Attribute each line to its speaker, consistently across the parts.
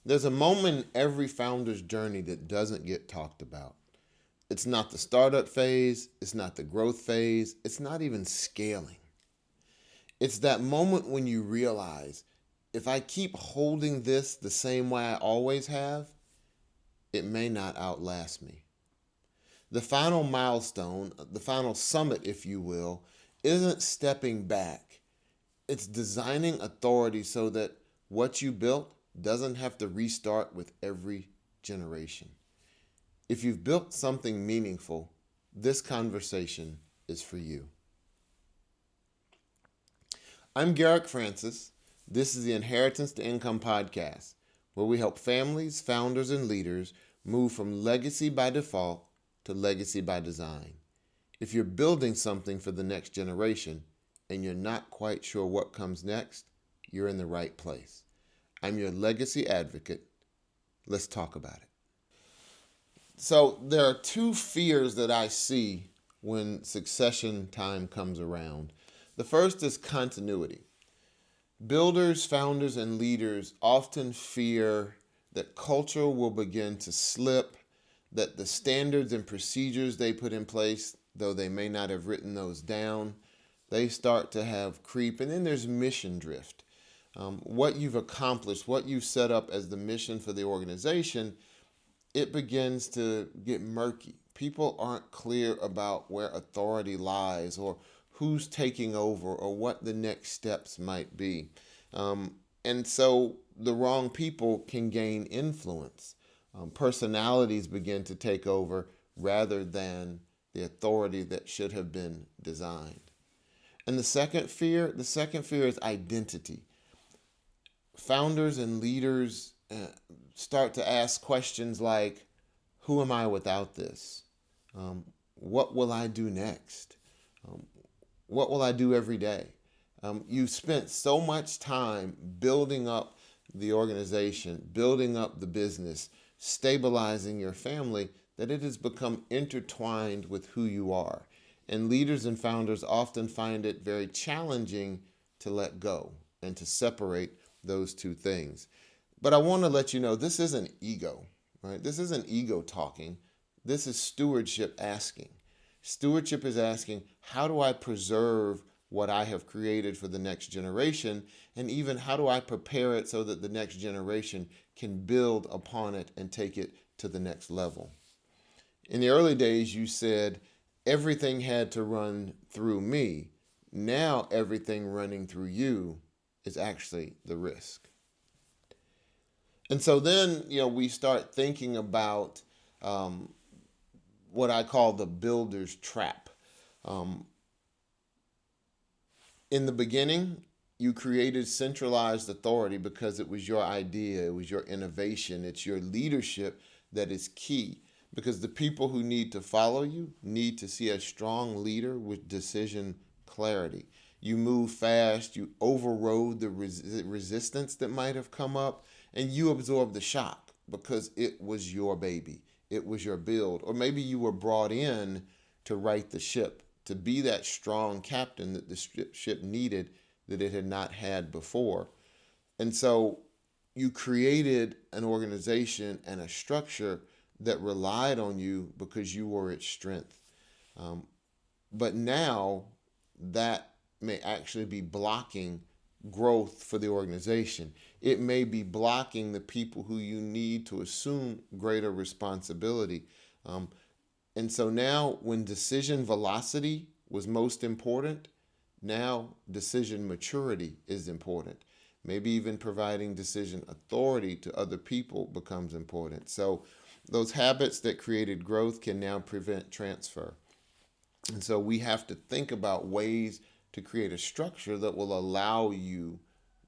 Speaker 1: There's a moment in every founder's journey that doesn't get talked about. It's not the startup phase, it's not the growth phase, it's not even scaling. It's that moment when you realize if I keep holding this the same way I always have, it may not outlast me. The final milestone, the final summit, if you will, isn't stepping back. It's designing authority so that what you built doesn't have to restart with every generation. If you've built something meaningful, this conversation is for you. I'm Garrick Francis. This is the Inheritance to Income podcast, where we help families, founders, and leaders move from legacy by default to legacy by design. If you're building something for the next generation and you're not quite sure what comes next, you're in the right place. I'm your legacy advocate. Let's talk about it. So there are two fears that I see when succession time comes around. The first is continuity. Builders, founders, and leaders often fear that culture will begin to slip, that the standards and procedures they put in place, though they may not have written those down, they start to have creep. And then there's mission drift. What you've accomplished, what you've set up as the mission for the organization, it begins to get murky. People aren't clear about where authority lies or who's taking over or what the next steps might be. And so the wrong people can gain influence. Personalities begin to take over rather than the authority that should have been designed. And the second fear is identity. Founders and leaders start to ask questions like, who am I without this? What will I do next? What will I do every day? You've spent so much time building up the organization, building up the business, stabilizing your family, that it has become intertwined with who you are. And leaders and founders often find it very challenging to let go and to separate those two things. But I want to let you know this isn't ego, right? This isn't ego talking. This is stewardship asking. Stewardship is asking, how do I preserve what I have created for the next generation? And even how do I prepare it so that the next generation can build upon it and take it to the next level? In the early days, you said everything had to run through me. Now everything running through you is actually the risk. And so then, we start thinking about what I call the builder's trap. In the beginning, you created centralized authority because it was your idea, it was your innovation, it's your leadership that is key. Because the people who need to follow you need to see a strong leader with decision clarity. You move fast, you overrode the resistance that might have come up, and you absorb the shock because it was your baby. It was your build. Or maybe you were brought in to right the ship, to be that strong captain that the ship needed that it had not had before. And so you created an organization and a structure that relied on you because you were its strength. But now that may actually be blocking growth for the organization. It may be blocking the people who you need to assume greater responsibility. And so now when decision velocity was most important, now decision maturity is important. Maybe even providing decision authority to other people becomes important. So those habits that created growth can now prevent transfer. And so we have to think about ways to create a structure that will allow you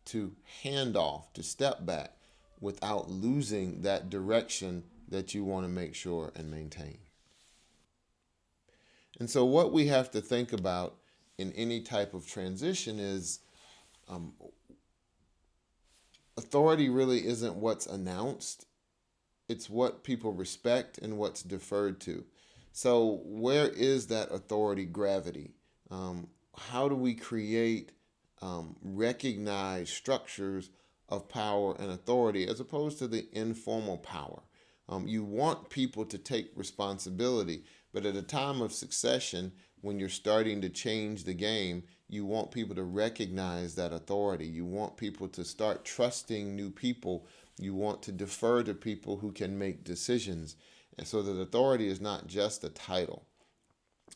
Speaker 1: to hand off, to step back without losing that direction that you want to make sure and maintain. And so what we have to think about in any type of transition is authority really isn't what's announced. It's what people respect and what's deferred to. So where is that authority gravity? How do we create recognized structures of power and authority as opposed to the informal power. You want people to take responsibility, but at a time of succession, when you're starting to change the game, you want people to recognize that authority. You want people to start trusting new people. You want to defer to people who can make decisions. And so that authority is not just a title,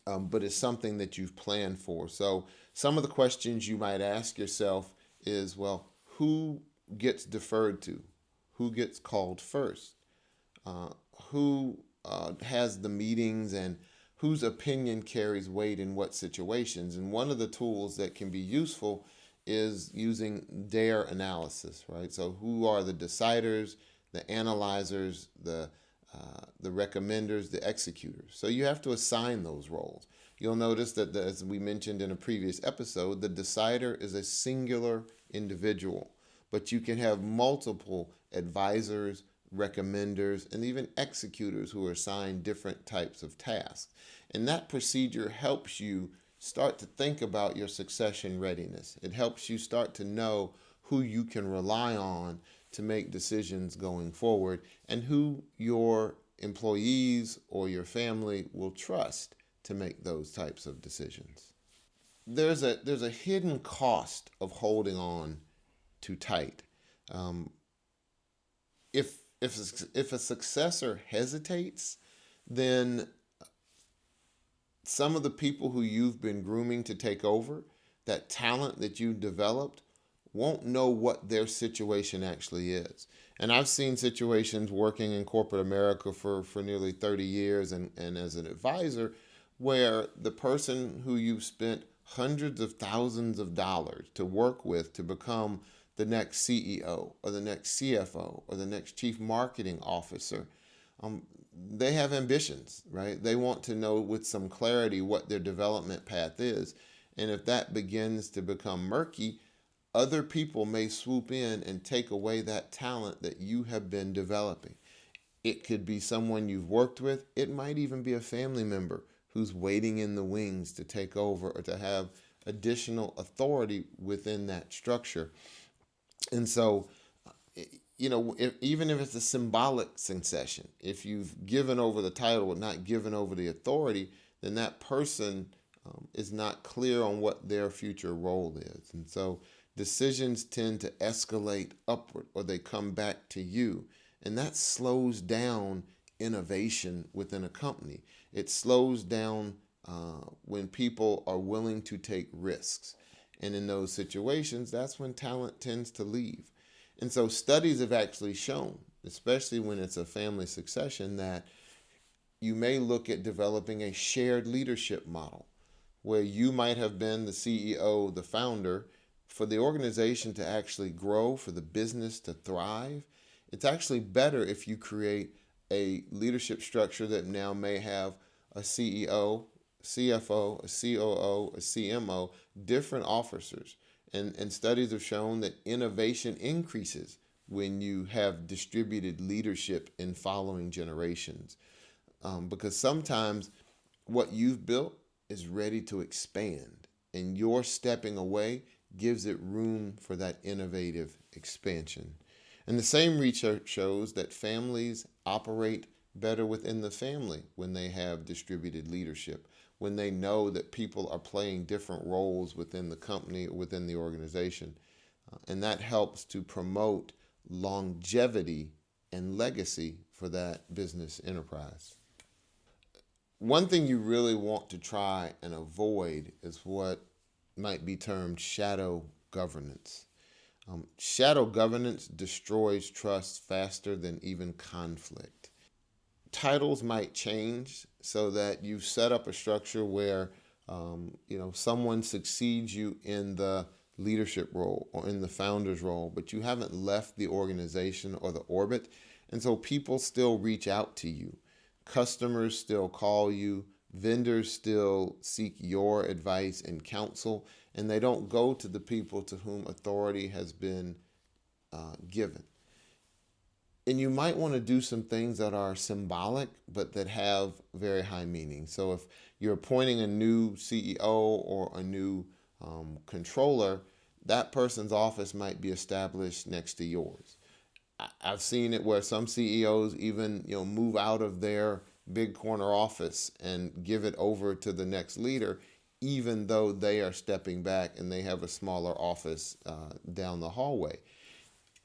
Speaker 1: but it's something that you've planned for. So some of the questions you might ask yourself is, well, who gets deferred to? Who gets called first? Uh, who has the meetings and whose opinion carries weight in what situations? And one of the tools that can be useful is using DARE analysis, right? So who are the deciders, the analyzers, the recommenders, the executors? So you have to assign those roles. You'll notice that, as we mentioned in a previous episode, the decider is a singular individual, but you can have multiple advisors, recommenders, and even executors who are assigned different types of tasks. And that procedure helps you start to think about your succession readiness. It helps you start to know who you can rely on to make decisions going forward and who your employees or your family will trust to make those types of decisions. There's a hidden cost of holding on too tight. Um, if a successor hesitates, then some of the people who you've been grooming to take over, that talent that you've developed, won't know what their situation actually is. And I've seen situations working in corporate America for nearly 30 years and as an advisor where the person who you've spent hundreds of thousands of dollars to work with to become the next CEO or the next CFO or the next chief marketing officer, they have ambitions, right? They want to know with some clarity what their development path is. And if that begins to become murky, other people may swoop in and take away that talent that you have been developing. It could be someone you've worked with. It might even be a family member who's waiting in the wings to take over or to have additional authority within that structure. And so, even if it's a symbolic succession, if you've given over the title but not given over the authority, then that person is not clear on what their future role is. And so decisions tend to escalate upward or they come back to you. And that slows down innovation within a company. It slows down when people are willing to take risks. And in those situations, that's when talent tends to leave. And so studies have actually shown, especially when it's a family succession, that you may look at developing a shared leadership model where you might have been the CEO, the founder. For the organization to actually grow, for the business to thrive, it's actually better if you create a leadership structure that now may have a CEO, CFO, a COO, a CMO, different officers. And studies have shown that innovation increases when you have distributed leadership in following generations. Because sometimes what you've built is ready to expand, and your stepping away gives it room for that innovative expansion. And the same research shows that families operate better within the family when they have distributed leadership, when they know that people are playing different roles within the company or within the organization. And that helps to promote longevity and legacy for that business enterprise. One thing you really want to try and avoid is what might be termed shadow governance. Shadow governance destroys trust faster than even conflict. Titles might change so that you set up a structure where someone succeeds you in the leadership role or in the founder's role, but you haven't left the organization or the orbit, and so people still reach out to you. Customers still call you. Vendors still seek your advice and counsel, and they don't go to the people to whom authority has been given. And you might want to do some things that are symbolic, but that have very high meaning. So if you're appointing a new CEO or a new controller, that person's office might be established next to yours. I've seen it where some CEOs even move out of their big corner office and give it over to the next leader, even though they are stepping back and they have a smaller office down the hallway.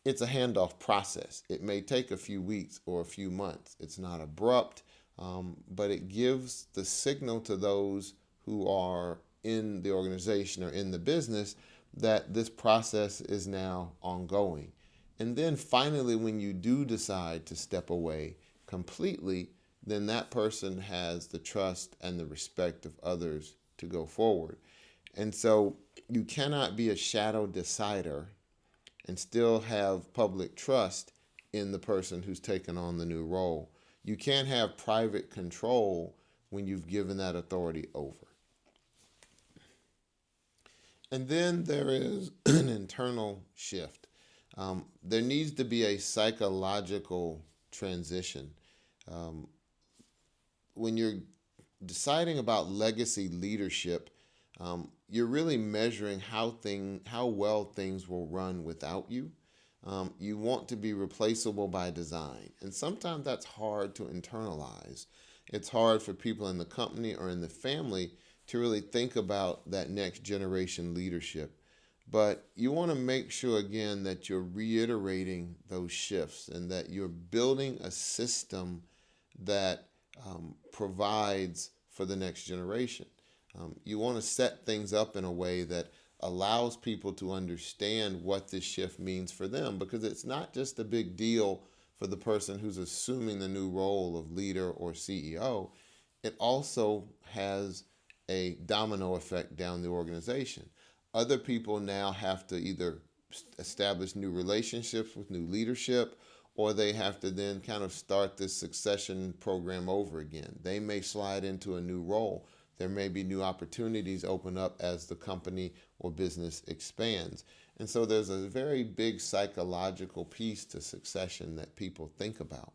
Speaker 1: It's a handoff process. It may take a few weeks or a few months. It's not abrupt, but it gives the signal to those who are in the organization or in the business that this process is now ongoing. And then finally, when you do decide to step away completely, then that person has the trust and the respect of others to go forward. And so you cannot be a shadow decider and still have public trust in the person who's taken on the new role. You can't have private control when you've given that authority over. And then there is an internal shift. There needs to be a psychological transition. When you're deciding about legacy leadership, you're really measuring how well things will run without you. You want to be replaceable by design, and sometimes that's hard to internalize. It's hard for people in the company or in the family to really think about that next generation leadership. But you want to make sure, again, that you're reiterating those shifts and that you're building a system that provides for the next generation. You want to set things up in a way that allows people to understand what this shift means for them, because it's not just a big deal for the person who's assuming the new role of leader or CEO. It also has a domino effect down the organization. Other people now have to either establish new relationships with new leadership, or they have to then kind of start this succession program over again. They may slide into a new role. There may be new opportunities open up as the company or business expands. And so there's a very big psychological piece to succession that people think about,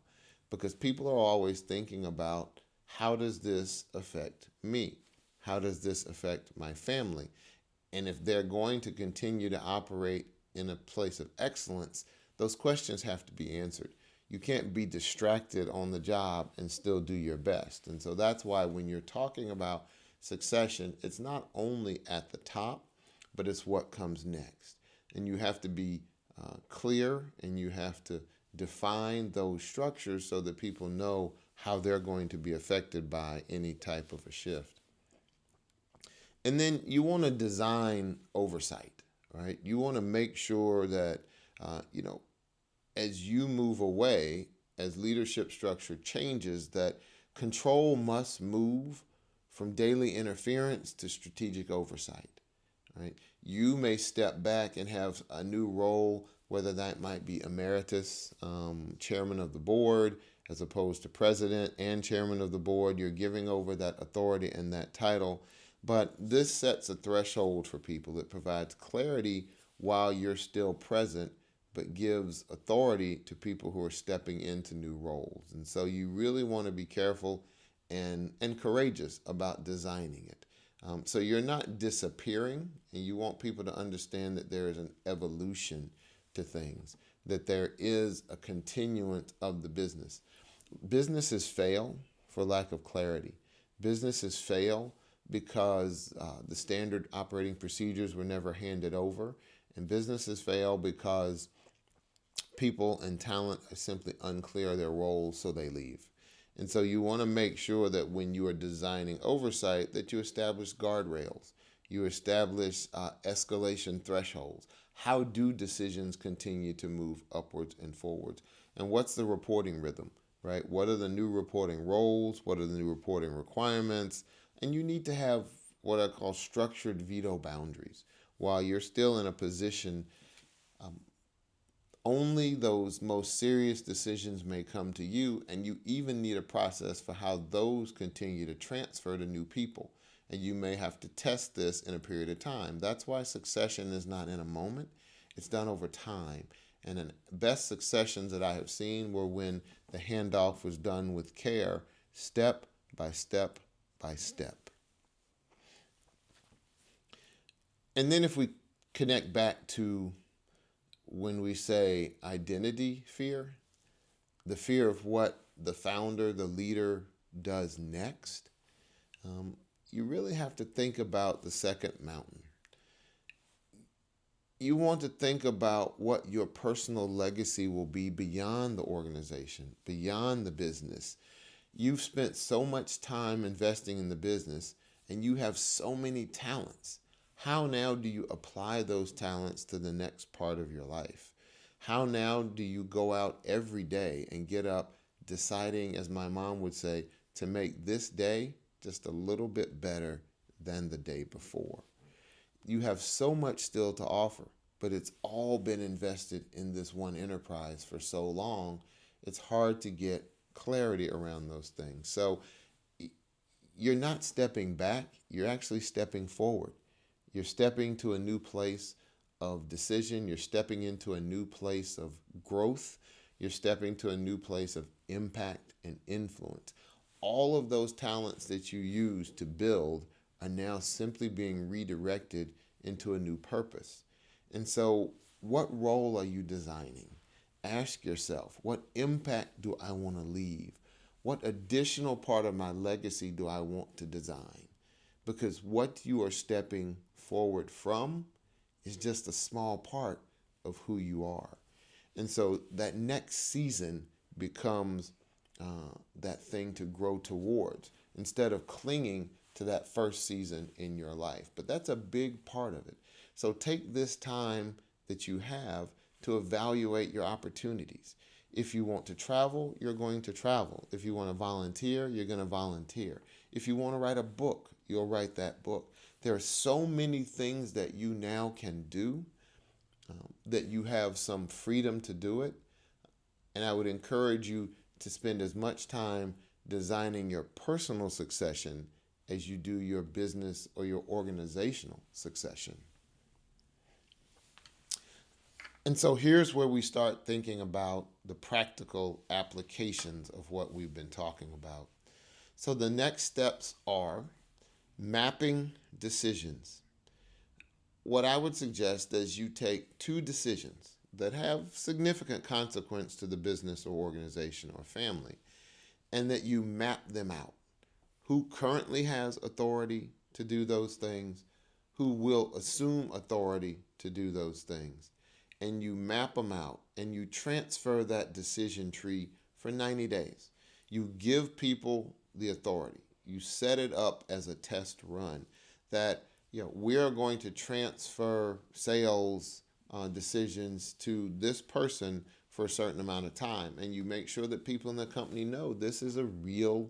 Speaker 1: because people are always thinking about, how does this affect me? How does this affect my family? And if they're going to continue to operate in a place of excellence, those questions have to be answered. You can't be distracted on the job and still do your best. And so that's why when you're talking about succession, it's not only at the top, but it's what comes next. And you have to be clear, and you have to define those structures so that people know how they're going to be affected by any type of a shift. And then you want to design oversight, right? You want to make sure that, as you move away, as leadership structure changes, that control must move from daily interference to strategic oversight, right? You may step back and have a new role, whether that might be emeritus, chairman of the board, as opposed to president and chairman of the board. You're giving over that authority and that title. But this sets a threshold for people. It provides clarity while you're still present, but gives authority to people who are stepping into new roles. And so you really want to be careful and courageous about designing it. So you're not disappearing, and you want people to understand that there is an evolution to things, that there is a continuance of the business. Businesses fail for lack of clarity. Businesses fail because the standard operating procedures were never handed over. And businesses fail because people and talent are simply unclear of their roles, so they leave. And so you want to make sure that when you are designing oversight, that you establish guardrails, you establish escalation thresholds. How do decisions continue to move upwards and forwards? And what's the reporting rhythm, right? What are the new reporting roles? What are the new reporting requirements? And you need to have what I call structured veto boundaries. While you're still in a position, only those most serious decisions may come to you, and you even need a process for how those continue to transfer to new people. And you may have to test this in a period of time. That's why succession is not in a moment. It's done over time. And the best successions that I have seen were when the handoff was done with care, step by step by step. And then if we connect back to when we say identity fear, the fear of what the founder, the leader does next. You really have to think about the second mountain. You want to think about what your personal legacy will be beyond the organization, beyond the business. You've spent so much time investing in the business and you have so many talents. How now do you apply those talents to the next part of your life? How now do you go out every day and get up deciding, as my mom would say, to make this day just a little bit better than the day before? You have so much still to offer, but it's all been invested in this one enterprise for so long, it's hard to get clarity around those things. So you're not stepping back, you're actually stepping forward. You're stepping to a new place of decision, you're stepping into a new place of growth, you're stepping to a new place of impact and influence. All of those talents that you use to build are now simply being redirected into a new purpose. And so, what role are you designing? Ask yourself, what impact do I want to leave? What additional part of my legacy do I want to design? Because what you are stepping forward from is just a small part of who you are. And so that next season becomes that thing to grow towards instead of clinging to that first season in your life. But that's a big part of it. So take this time that you have to evaluate your opportunities. If you want to travel, you're going to travel. If you want to volunteer, you're going to volunteer. If you want to write a book, you'll write that book. There are so many things that you now can do that you have some freedom to do it. And I would encourage you to spend as much time designing your personal succession as you do your business or your organizational succession. And so here's where we start thinking about the practical applications of what we've been talking about. So the next steps are mapping decisions. What I would suggest is you take two decisions that have significant consequence to the business or organization or family, and that you map them out. Who currently has authority to do those things? Who will assume authority to do those things? And you map them out and you transfer that decision tree for 90 days. You give people the authority. You set it up as a test run that we are going to transfer sales decisions to this person for a certain amount of time. And you make sure that people in the company know this is a real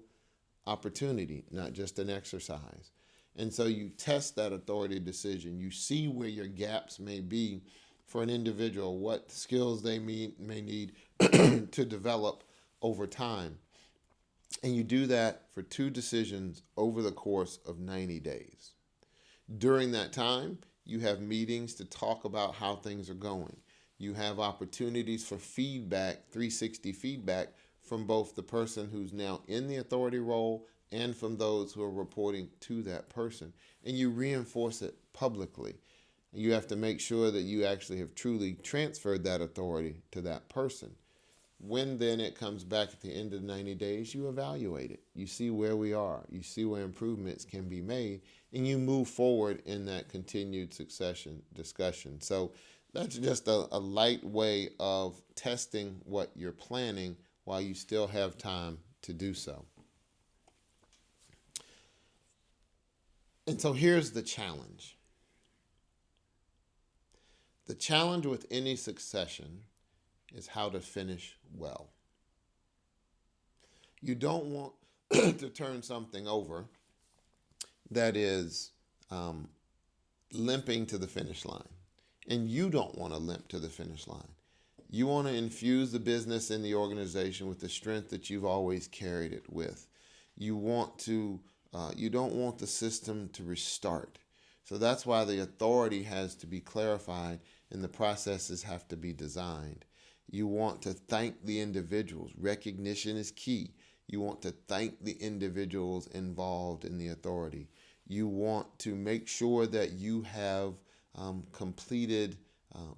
Speaker 1: opportunity, not just an exercise. And so you test that authority decision. You see where your gaps may be for an individual, what skills they may need to develop over time. And you do that for two decisions over the course of 90 days. During that time, you have meetings to talk about how things are going. You have opportunities for feedback, 360 feedback, from both the person who's now in the authority role and from those who are reporting to that person. And you reinforce it publicly. You have to make sure that you actually have truly transferred that authority to that person. When then it comes back at the end of 90 days, you evaluate it. You see where we are. You see where improvements can be made, and you move forward in that continued succession discussion. So that's just a light way of testing what you're planning while you still have time to do so. And so here's the challenge. The challenge with any succession is how to finish well. You don't want to turn something over that is limping to the finish line. And you don't want to limp to the finish line. You want to infuse the business and the organization with the strength that you've always carried it with. You don't want the system to restart. So that's why the authority has to be clarified and the processes have to be designed. You want to thank the individuals. Recognition is key. You want to thank the individuals involved in the authority. You want to make sure that you have completed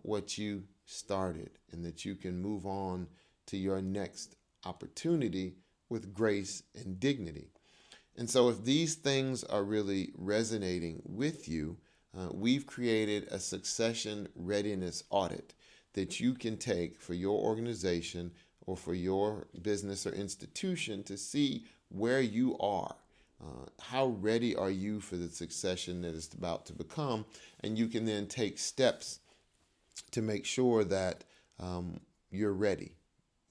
Speaker 1: what you started, and that you can move on to your next opportunity with grace and dignity. And so, if these things are really resonating with you, we've created a succession readiness audit that you can take for your organization or for your business or institution to see where you are. How ready are you for the succession that is about to become? And you can then take steps to make sure that you're ready,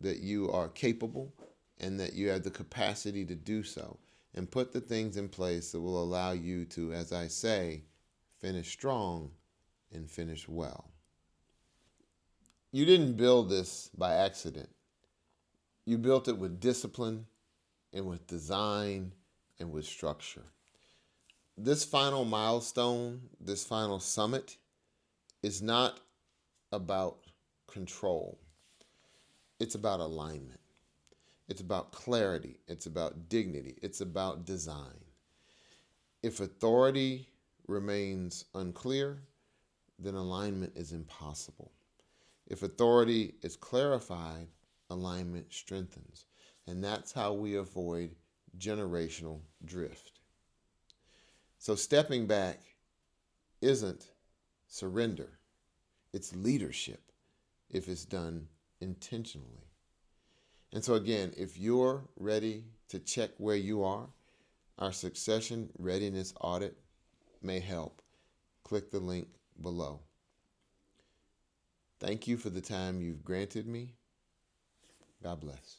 Speaker 1: that you are capable, and that you have the capacity to do so. And put the things in place that will allow you to, as I say, finish strong and finish well. You didn't build this by accident. You built it with discipline and with design and with structure. This final milestone, this final summit, is not about control. It's about alignment. It's about clarity. It's about dignity. It's about design. If authority remains unclear, then alignment is impossible. If authority is clarified, alignment strengthens. And that's how we avoid generational drift. So stepping back isn't surrender. It's leadership if it's done intentionally. And so again, if you're ready to check where you are, our succession readiness audit may help. Click the link below. Thank you for the time you've granted me. God bless.